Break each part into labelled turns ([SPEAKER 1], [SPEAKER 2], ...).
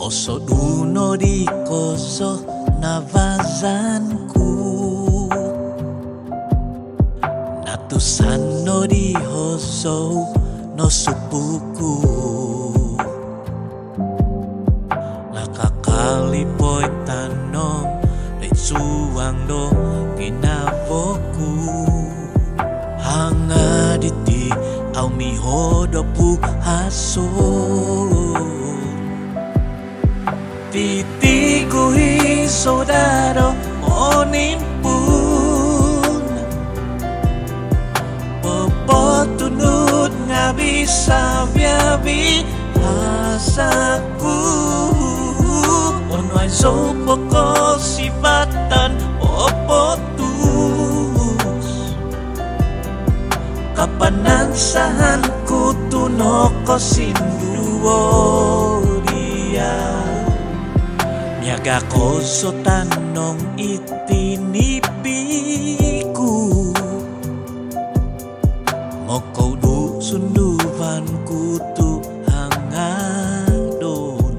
[SPEAKER 1] Oso duno di koso na vazanku, natusano di hoso no supuku, nakakali po'y tanong ay suwang do ginavoku, hanga diti au mihodo pu haso. Titiguhi saudara monimpun, pepotunut nga bisa biabi hasaku, onoy sopo ko sibatan opotus, kapanansahan ku tuno ko sinduo dia. Nyaga ko so tanong itinipiku, mokau du sunduvan ku tu hangadon,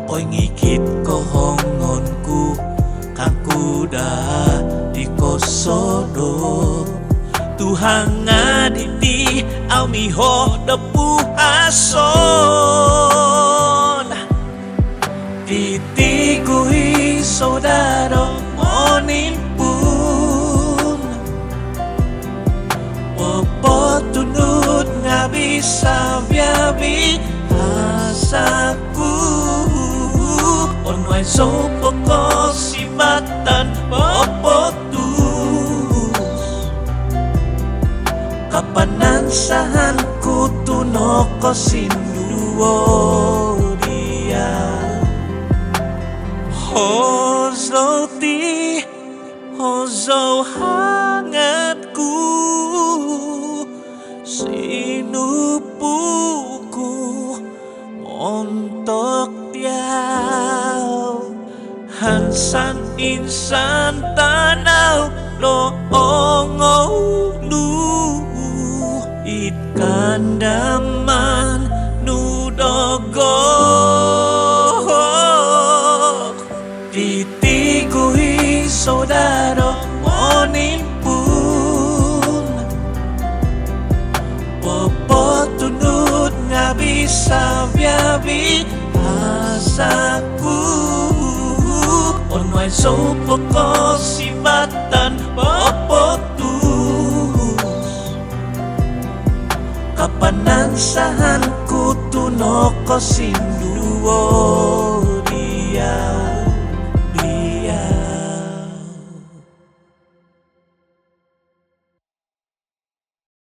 [SPEAKER 1] oy ngikit ko hongonku kang kuda di kosodo, Tuhan ngaditi au miho depu ason. Titiguhi saudara monimpun, pepotunut nga bisa biabi hasaku, onoy sopo ko sibatan popotus, kapanansahan ku tuno ko sinduo dia. Hozo ti, hozo hangatku, sinupuku montok tiaw, hansan insan tanaw loongo lu, ikan daman nudogo. Titiguhi saudara monimpun, pepotunut nga bisa biabi hasaku, onoy sopo ko sibatan popotus, kapanansahan ku tuno ko sinduo